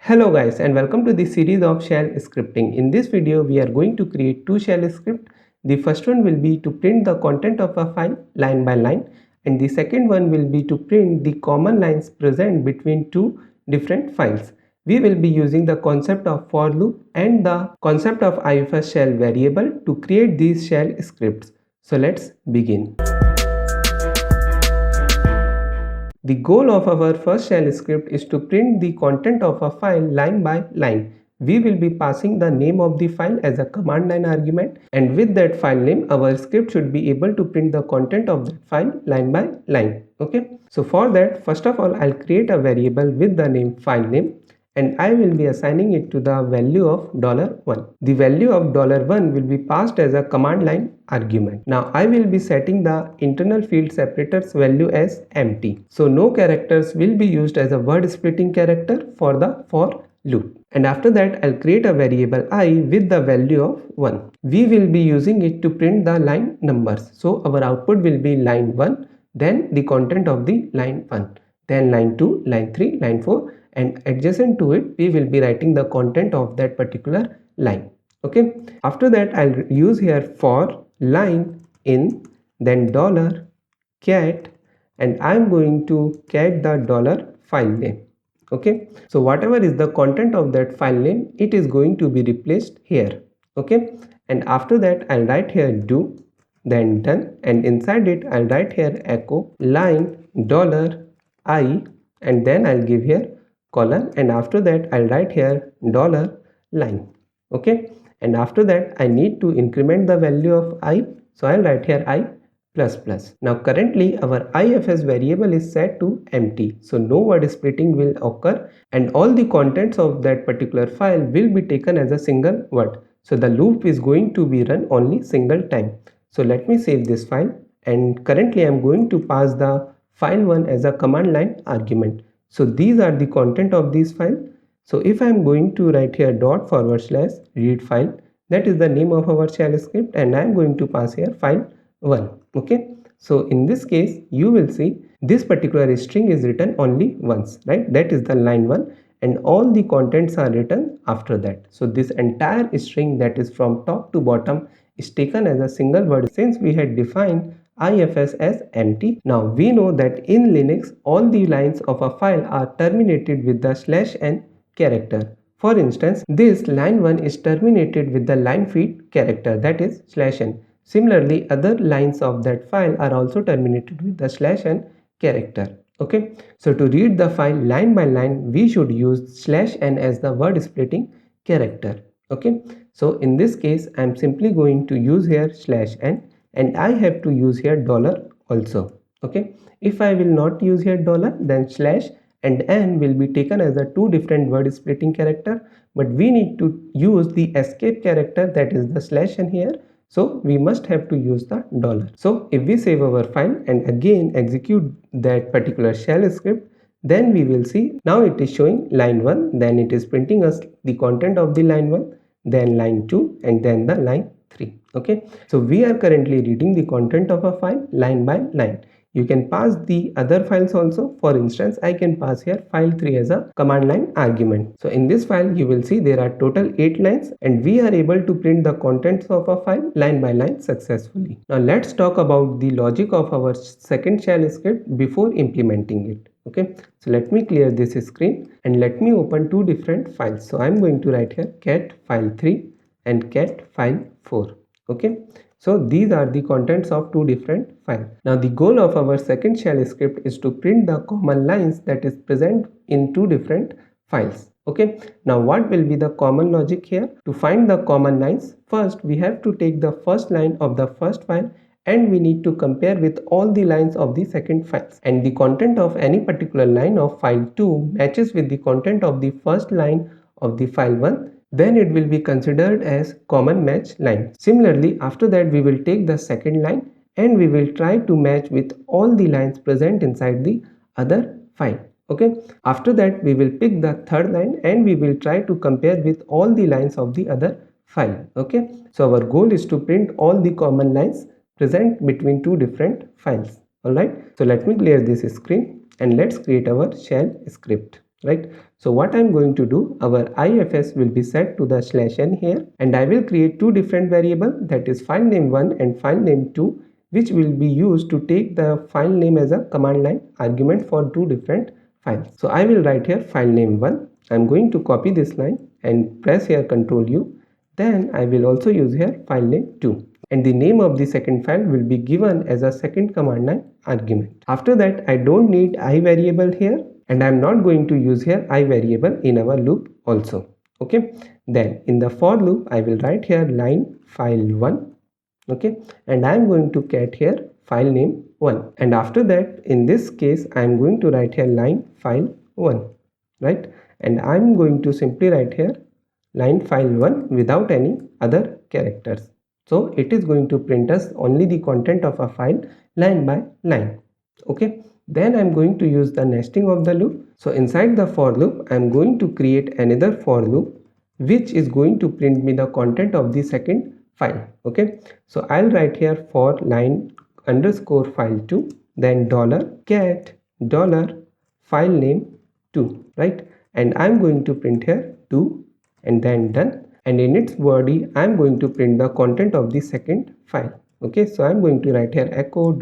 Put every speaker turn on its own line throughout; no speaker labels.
Hello guys, and welcome to the series of shell scripting. In this video we are going to create two shell scripts. The first one will be to print the content of a file line by line, and the second one will be to print the common lines present between two different files. We will be using the concept of for loop and the concept of IFS shell variable to create these shell scripts. So let's begin. The goal of our first shell script is to print the content of a file line by line. We will be passing the name of the file as a command line argument, and with that file name our script should be able to print the content of that file line by line. Okay, so for that, first of all, I'll create a variable with the name file name, and I will be assigning it to the value of $1. The value of $1 will be passed as a command line argument. Now I will be setting the internal field separators value as empty. So no characters will be used as a word splitting character for the for loop. And after that, I'll create a variable I with the value of 1. We will be using it to print the line numbers. So our output will be line 1, then the content of the line 1, then line 2, line 3, line 4, and adjacent to it we will be writing the content of that particular line. Okay, after that I'll use here for line in, then $cat, and I'm going to cat the $file name. Okay, so whatever is the content of that file name, it is going to be replaced here. Okay, and after that I'll write here do, then done, and inside it I'll write here echo line $I, and then I'll give here colon, and after that I'll write here $line. Okay, and after that I need to increment the value of I, so I'll write here I plus plus. Now currently our IFS variable is set to empty, so no word splitting will occur, and all the contents of that particular file will be taken as a single word. So the loop is going to be run only single time. So let me save this file, and currently I'm going to pass the file1 as a command line argument. So these are the content of this file. So if I am going to write here /read file, that is the name of our shell script, and I am going to pass here file1. Okay, so in this case you will see this particular string is written only once, right? That is the line 1, and all the contents are written after that. So this entire string, that is from top to bottom, is taken as a single word since we had defined IFS as empty. Now we know that in Linux all the lines of a file are terminated with the /n character. For instance, this line 1 is terminated with the line feed character, that is /n. Similarly, other lines of that file are also terminated with the /n character. Okay, so to read the file line by line we should use /n as the word splitting character. Okay, so in this case I am simply going to use here /n, and I have to use here dollar also. Okay, if I will not use here dollar, then slash and n will be taken as a two different word splitting character, but we need to use the escape character, that is the /n here, so we must have to use the dollar. So if we save our file and again execute that particular shell script, then we will see now it is showing line 1, then it is printing us the content of the line 1, then line 2, and then the line 3. Okay, so we are currently reading the content of a file line by line. You can pass the other files also. For instance, I can pass here file3 as a command line argument. So in this file you will see there are total 8 lines, and we are able to print the contents of a file line by line successfully. Now let's talk about the logic of our second shell script before implementing it. Okay, so let me clear this screen and let me open two different files. So I'm going to write here cat file3 and cat file4. Okay, so these are the contents of two different files. Now the goal of our second shell script is to print the common lines that is present in two different files. Okay, now what will be the common logic here? To find the common lines, first we have to take the first line of the first file and we need to compare with all the lines of the second file, and the content of any particular line of file 2 matches with the content of the first line of the file 1, then it will be considered as common match line. Similarly, after that we will take the second line and we will try to match with all the lines present inside the other file. Okay, after that we will pick the third line and we will try to compare with all the lines of the other file. Okay, so our goal is to print all the common lines present between two different files. Alright, so let me clear this screen and let's create our shell script. right? So what I'm going to do, our ifs will be set to the /n here, and I will create two different variables, that is file name 1 and file name 2, which will be used to take the file name as a command line argument for two different files. So I will write here file name 1. I'm going to copy this line and press here Ctrl U. Then I will also use here file name 2, and the name of the second file will be given as a second command line argument. After that, I don't need I variable here, and I'm not going to use here I variable in our loop also. Okay, then in the for loop I will write here line file 1. Okay, and I'm going to get here file name 1, and after that in this case I'm going to write here line file 1, right? And I'm going to simply write here line file 1 without any other characters. So it is going to print us only the content of a file line by line. Okay, then I'm going to use the nesting of the loop. So inside the for loop I'm going to create another for loop which is going to print me the content of the second file. Okay, so I'll write here for line underscore file 2, then $get $file name 2, right? And I'm going to print here 2 and then done, and in its body I'm going to print the content of the second file. Okay, so I'm going to write here echo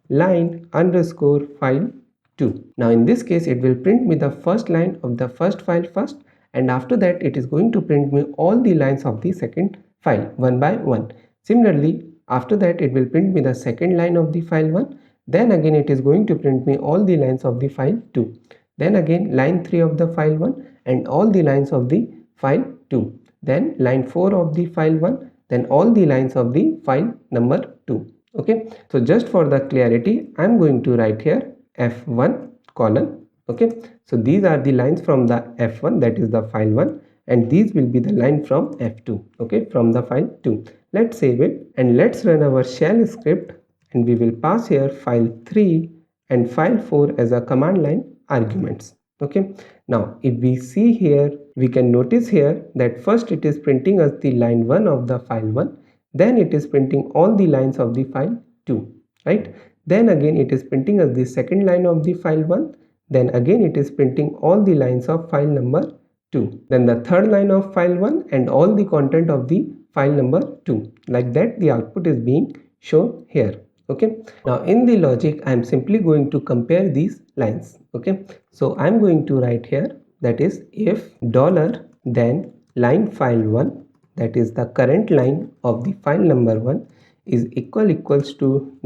$line underscore file 2. Now in this case it will print me the first line of the first file first, and after that it is going to print me all the lines of the second file one by one. Similarly, after that it will print me the second line of the file 1, then again it is going to print me all the lines of the file 2, then again line 3 of the file 1 and all the lines of the file 2, then line 4 of the file 1, then all the lines of the file number 2. Okay, so just for the clarity I'm going to write here f1 colon. Okay, so these are the lines from the f1, that is the file 1, and these will be the line from f2, okay, from the file 2. Let's save it and let's run our shell script, and we will pass here file 3 and file 4 as a command line arguments. Okay, now if we see here, we can notice here that first it is printing us the line 1 of the file 1, then it is printing all the lines of the file 2, right? Then again it is printing us the second line of the file 1, then again it is printing all the lines of file number 2, then the third line of file 1 and all the content of the file number 2. Like that the output is being shown here. Okay, now in the logic I am simply going to compare these lines. Okay, so I am going to write here, that is if then line file 1, that is the current line of the file number 1, is equals to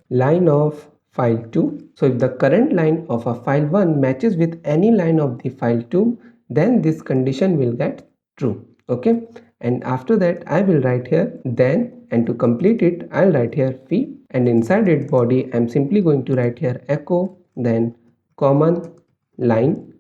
line of file 2. So if the current line of a file 1 matches with any line of the file 2, then this condition will get true. Okay, and after that I will write here then, and to complete it I'll write here fee, and inside it body I'm simply going to write here echo then common line,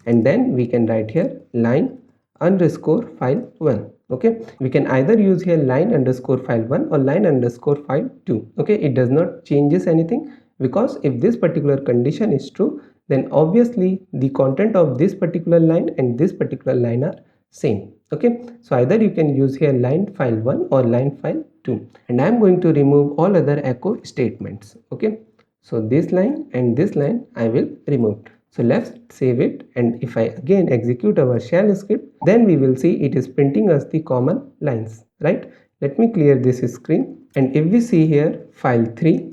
and then we can write here line underscore file 1. Okay, we can either use here line underscore file 1 or line underscore file 2. Okay, it does not changes anything, because if this particular condition is true, then obviously the content of this particular line and this particular line are same. Okay, so either you can use here line file 1 or line file 2, and I am going to remove all other echo statements. Okay, so this line and this line I will remove. So let's save it, and if I again execute our shell script, then we will see it is printing us the common lines, right? Let me clear this screen, and if we see here file 3,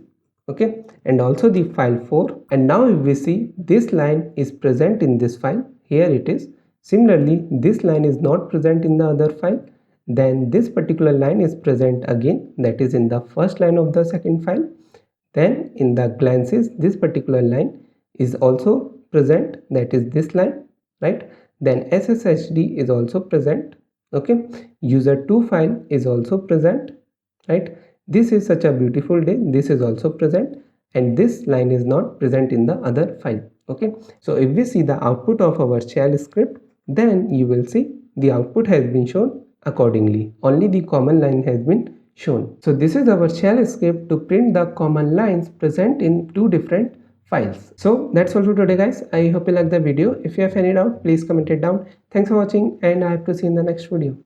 okay, and also the file 4, and now if we see this line is present in this file, here it is. Similarly, this line is not present in the other file, then this particular line is present again, that is in the first line of the second file. Then in the glances this particular line is also present, that is this line, right? Then sshd is also present. Okay, user2 file is also present, right? This is such a beautiful day, this is also present, and this line is not present in the other file. Okay, so if we see the output of our shell script, then you will see the output has been shown accordingly, only the common line has been shown. So this is our shell script to print the common lines present in two different files. So that's all for today guys. I hope you like the video. If you have any doubt, please comment it down. Thanks for watching, and I hope to see you in the next video.